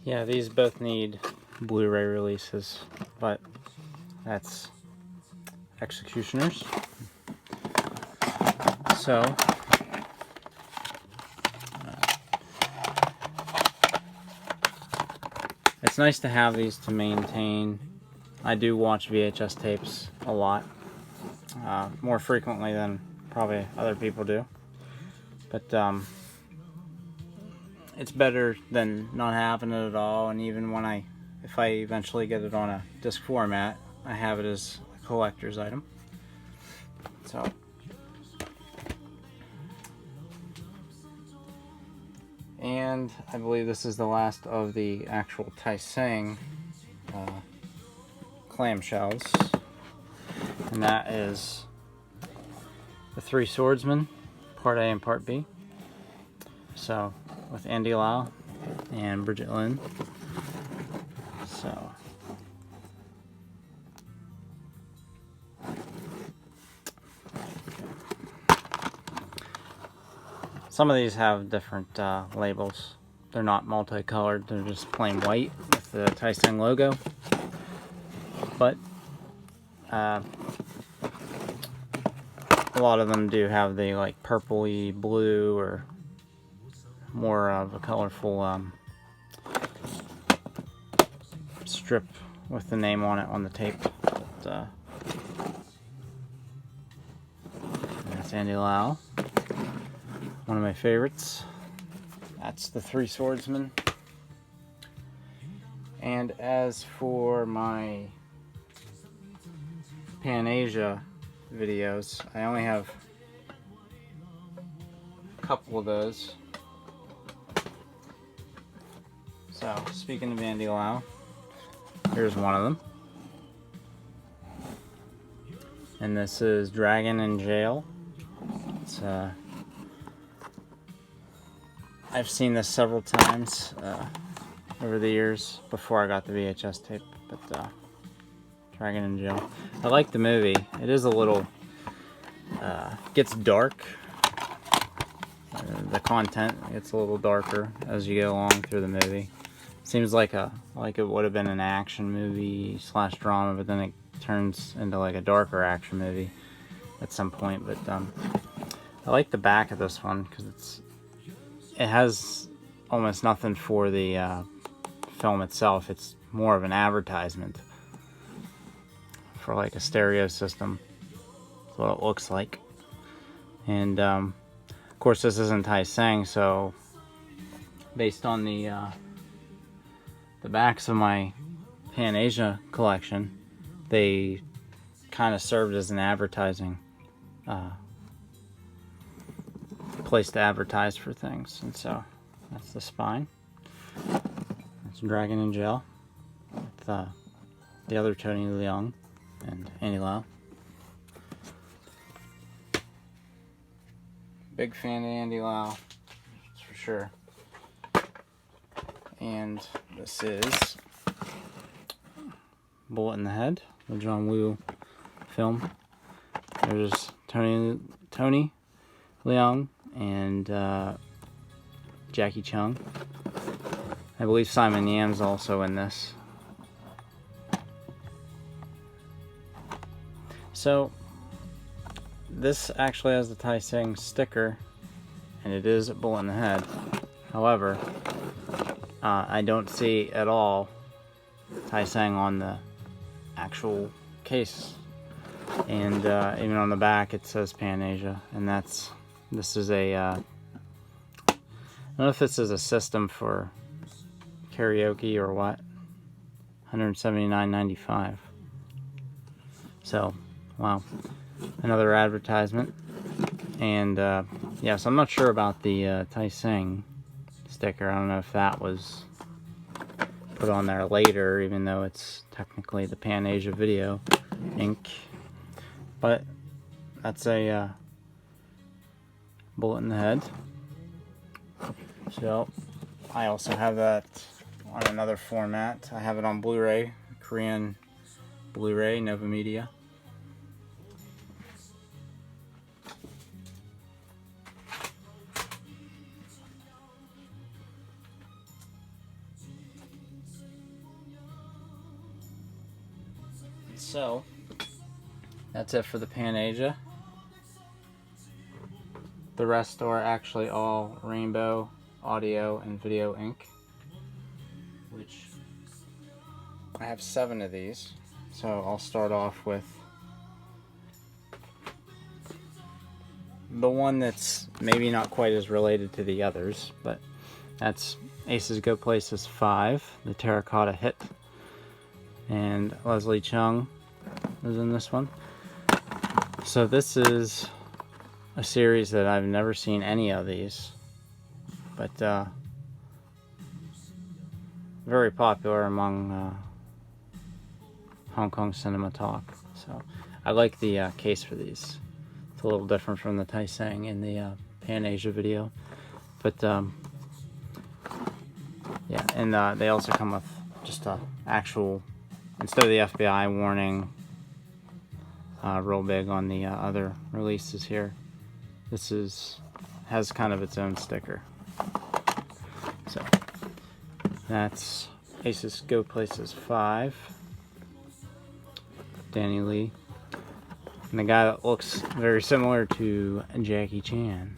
Yeah, these both need Blu-ray releases, but that's Executioners. So, it's nice to have these to maintain. I do watch VHS tapes a lot, more frequently than probably other people do. But it's better than not having it at all. And even when if I eventually get it on a disc format, I have it as a collector's item. So, and I believe this is the last of the actual Tai Seng clamshells, and that is the Three Swordsmen, Part A and Part B. So, with Andy Lau and Bridget Lynn. So, some of these have different labels. They're not multicolored, they're just plain white with the Tai Seng logo. But a lot of them do have the like purpley blue or more of a colorful strip with the name on it on the tape. But, that's Andy Lau, one of my favorites. That's the Three Swordsmen. And as for my Pan-Asia videos, I only have a couple of those. So, speaking of Andy Lau, here's one of them. And this is Dragon in Jail. It's I've seen this several times over the years before I got the VHS tape, but Dragon in Jail. I like the movie. It is a little gets dark. The content gets a little darker as you go along through the movie. Seems like it would have been an action movie / drama, but then it turns into like a darker action movie at some point. But I like the back of this one because it has almost nothing for the film itself. It's more of an advertisement for like a stereo system. That's what it looks like. And of course this isn't Tai Seng, so based on the backs of my Pan-Asia collection, they kind of served as an advertising place to advertise for things. And so that's the spine. That's Dragon in Jail with the other Tony Leung and Andy Lau. Big fan of Andy Lau, that's for sure. And this is Bullet in the Head, the John Woo film. There's Tony Leung and Jackie Chung. I believe Simon Yam's also in this. So this actually has the Tai Seng sticker, and it is a Bullet in the Head. However, I don't see at all Tai Seng on the actual case, and even on the back it says Pan-Asia, and this is a I don't know if this is a system for karaoke or what. $179.95. So, wow, another advertisement. And yeah, so I'm not sure about the Tai Seng sticker. I don't know if that was put on there later, even though it's technically the Pan-Asia Video Inc. But that's a Bullet in the Head. So I also have that on another format. I have it on Blu-ray, Korean Blu-ray, Nova Media. So that's it for the Pan-Asia. The rest are actually all Rainbow Audio and Video Inc., which I have 7 of these. So I'll start off with the one that's maybe not quite as related to the others, but that's Aces Go Places 5, the Terracotta Hit, and Leslie Chung is in this one. So this is a series that I've never seen any of these, but very popular among Hong Kong cinema talk. So I like the case for these. It's a little different from the Tai Seng in the Pan-Asia video, but yeah, and they also come with just a actual, instead of the FBI warning, real big on the other releases here. This has kind of its own sticker. So that's Aces Go Places 5. Danny Lee. And the guy that looks very similar to Jackie Chan.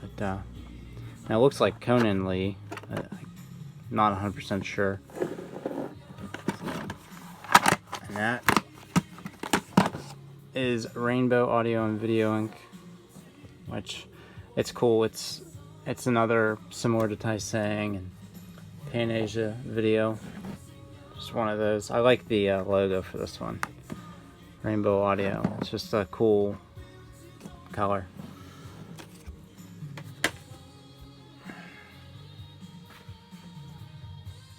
But now it looks like Conan Lee. Not 100% sure. And that is Rainbow Audio and Video Inc., which it's cool. It's another similar to Tai Seng and Pan-Asia video. Just one of those. I like the logo for this one. Rainbow Audio. It's just a cool color.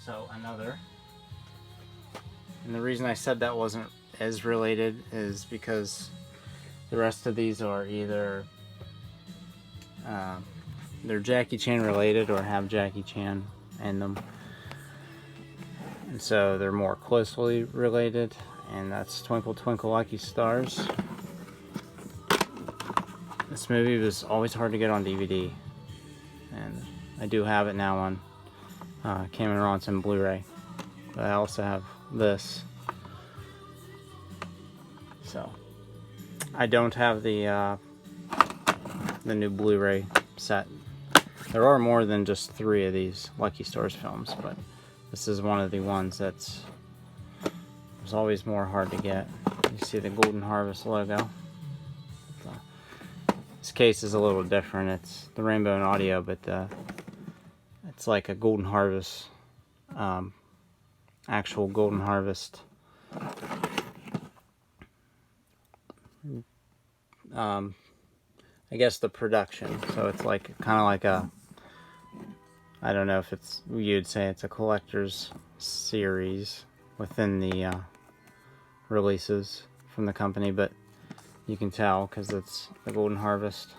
So another. And the reason I said that wasn't as related is because the rest of these are either they're Jackie Chan related or have Jackie Chan in them, and so they're more closely related. And that's Twinkle Twinkle Lucky Stars. This movie was always hard to get on DVD, and I do have it now on Cameron Ronson Blu-ray, but I also have this. So I don't have the new Blu-ray set. There are more than just 3 of these Lucky Stars films, but this is one of the ones that's was always more hard to get. You see the Golden Harvest logo. So, this case is a little different. It's the Rainbow and Audio, but it's like a Golden Harvest, actual Golden Harvest I guess the production. So it's like kind of like a, I don't know if it's, you'd say it's a collector's series within the releases from the company, but you can tell because it's the Golden Harvest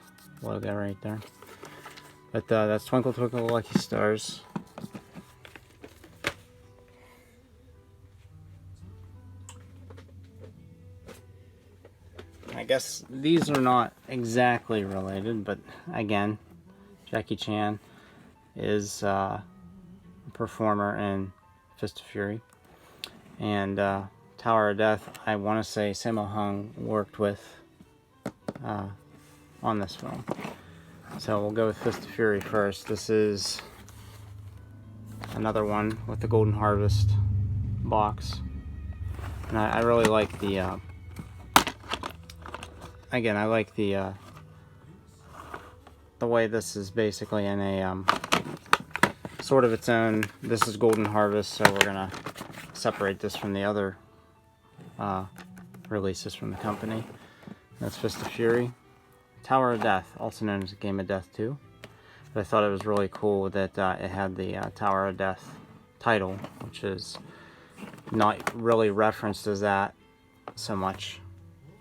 logo right there. But that's Twinkle Twinkle Lucky Stars. I guess these are not exactly related, but again, Jackie Chan is a performer in Fist of Fury. And Tower of Death, I want to say Sammo Hung worked with on this film. So we'll go with Fist of Fury first. This is another one with the Golden Harvest box. And I really like the, again, I like the way this is basically in a sort of its own. This is Golden Harvest, so we're gonna separate this from the other releases from the company. That's Fist of Fury. Tower of Death, also known as Game of Death 2. But I thought it was really cool that it had the Tower of Death title, which is not really referenced as that so much.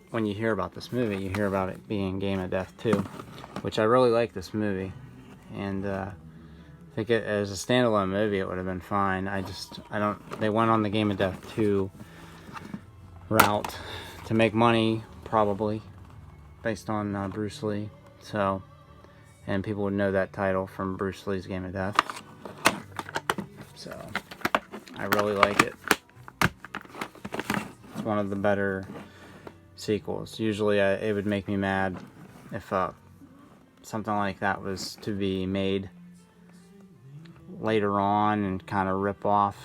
When you hear about this movie, you hear about it being Game of Death 2, which I really like this movie. And I think as a standalone movie, it would have been fine. They went on the Game of Death 2 route to make money, probably, based on Bruce Lee. So, and people would know that title from Bruce Lee's Game of Death. So, I really like it. It's one of the better sequels. Usually it would make me mad if something like that was to be made later on and kind of rip off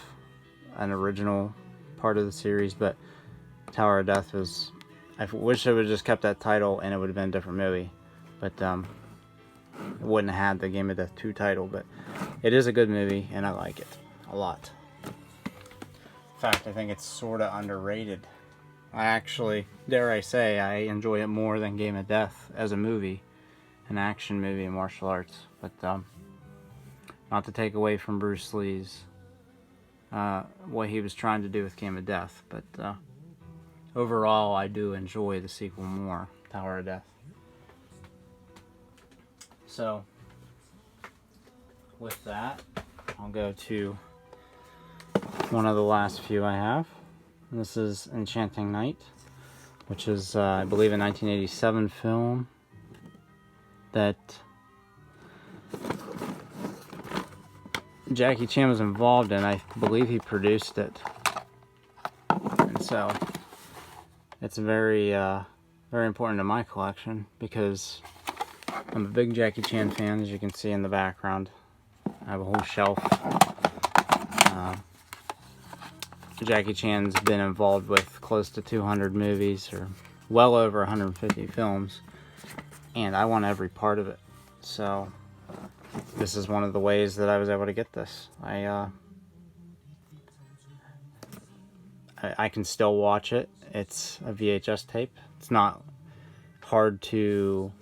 an original part of the series, but Tower of Death was... I wish they would have just kept that title and it would have been a different movie, but it wouldn't have had the Game of Death 2 title. But it is a good movie and I like it a lot. In fact, I think it's sort of underrated. I actually, dare I say, I enjoy it more than Game of Death as a movie, an action movie in martial arts. But not to take away from Bruce Lee's what he was trying to do with Game of Death, but overall I do enjoy the sequel more, Tower of Death. So with that, I'll go to one of the last few I have. This is Enchanting Night, which is I believe a 1987 film that Jackie Chan was involved in. I believe he produced it, and so it's very very important to my collection because I'm a big Jackie Chan fan, as you can see in the background. I have a whole shelf. Jackie Chan's been involved with close to 200 movies, or well over 150 films, and I want every part of it. So this is one of the ways that I was able to get this. I can still watch it. It's a VHS tape. It's not hard to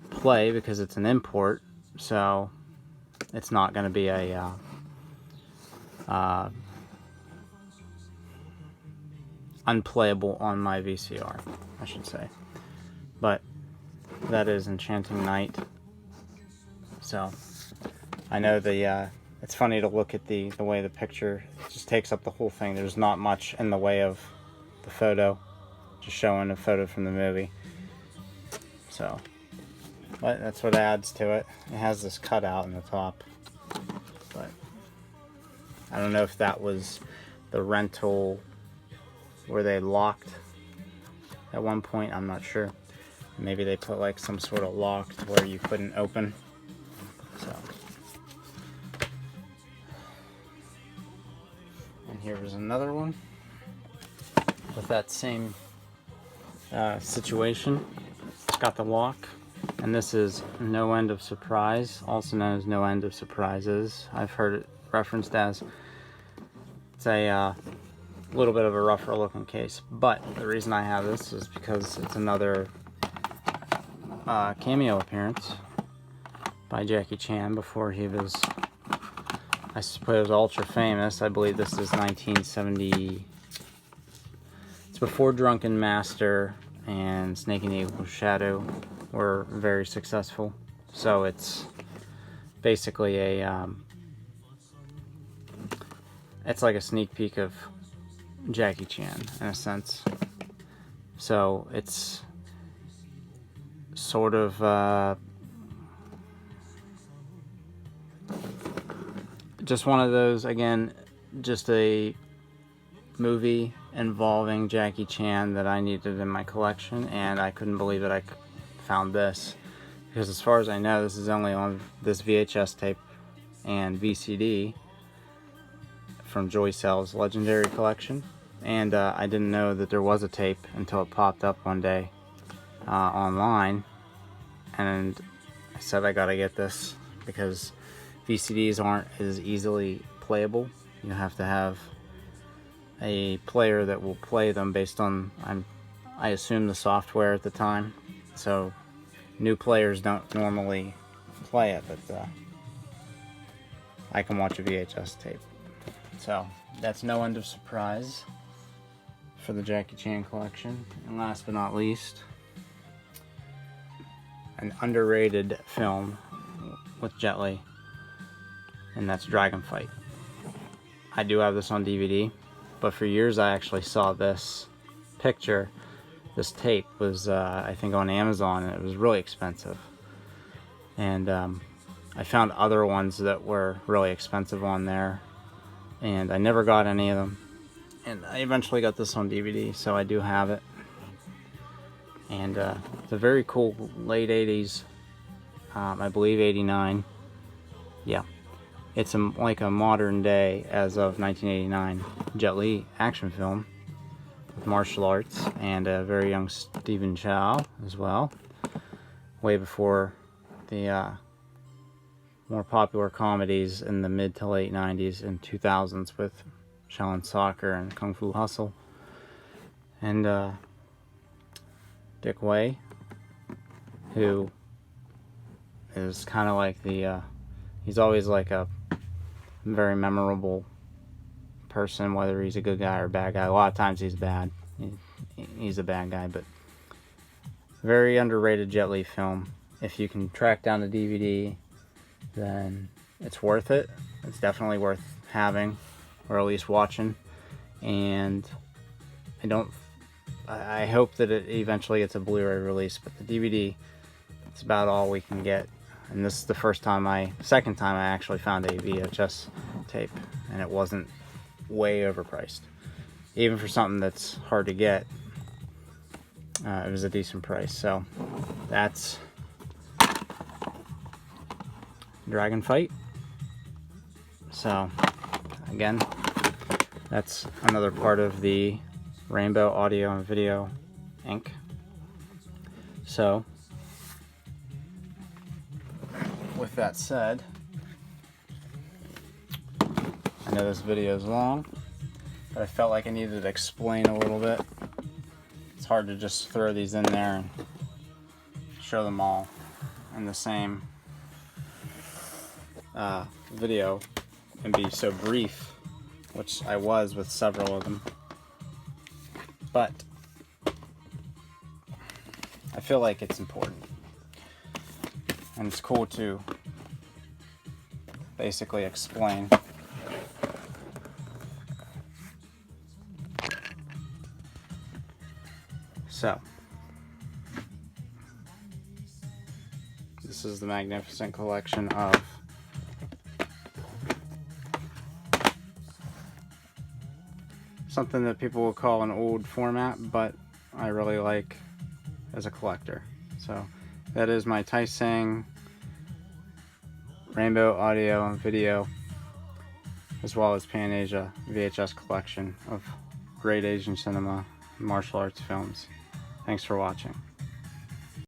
play because it's an import, so it's not going to be a unplayable on my VCR, I should say. But that is Enchanting Night. So I know it's funny to look at the way the picture just takes up the whole thing. There's not much in the way of the photo, just showing a photo from the movie. So, but that's what adds to it. It has this cutout in the top, but I don't know if that was the rental where they locked at one point. I'm not sure. Maybe they put like some sort of lock to where you couldn't open. So, and here was another one with that same situation. It's got the lock, and this is No End of Surprise, also known as No End of Surprises. I've heard it referenced as. It's a little bit of a rougher looking case, but the reason I have this is because it's another cameo appearance by Jackie Chan before he was, I suppose, ultra famous. I believe this is 1970. It's before Drunken Master and Snake and Eagle's Shadow were very successful. So it's basically a it's like a sneak peek of Jackie Chan in a sense. So it's sort of just one of those, again, just a movie involving Jackie Chan that I needed in my collection, and I couldn't believe that I found this, because as far as I know, this is only on this VHS tape and VCD from Joy Cell's Legendary Collection. And I didn't know that there was a tape until it popped up one day online, and I said I gotta get this because VCDs aren't as easily playable. You have to have a player that will play them based on, I assume, the software at the time. So new players don't normally play it, but I can watch a VHS tape. So that's No End of Surprise for the Jackie Chan collection. And last but not least, an underrated film with Jet Li, and that's Dragon Fight. I do have this on DVD, but for years I actually saw this picture. This tape was I think on Amazon, and it was really expensive, and I found other ones that were really expensive on there, and I never got any of them. And I eventually got this on DVD, so I do have it. And it's a very cool late 80s, I believe 89. Yeah, it's like a modern day, as of 1989, Jet Li action film with martial arts and a very young Stephen Chow as well, way before the more popular comedies in the mid to late 90s and 2000s with Shaolin Soccer and Kung Fu Hustle. And Dick Wei, who is kind of like the he's always like a very memorable person, whether he's a good guy or a bad guy. A lot of times he's bad. He's a bad guy, but very underrated Jet Li film. If you can track down the DVD, then it's worth it. It's definitely worth having, or at least watching. And I hope that it eventually gets a Blu-ray release, but the DVD, it's about all we can get. And this is the second time I actually found a VHS tape, and it wasn't way overpriced. Even for something that's hard to get, it was a decent price. So that's Dragon Fight. So again, that's another part of the Rainbow Audio and Video Inc. So with that said, I know this video is long, but I felt like I needed to explain a little bit. It's hard to just throw these in there and show them all in the same video and be so brief, which I was with several of them. But I feel like it's important. And it's cool to basically explain. So, this is the magnificent collection of something that people will call an old format, but I really like as a collector. So that is my Tai Seng Rainbow Audio and Video, as well as Pan Asia VHS collection of great Asian cinema and martial arts films. Thanks for watching.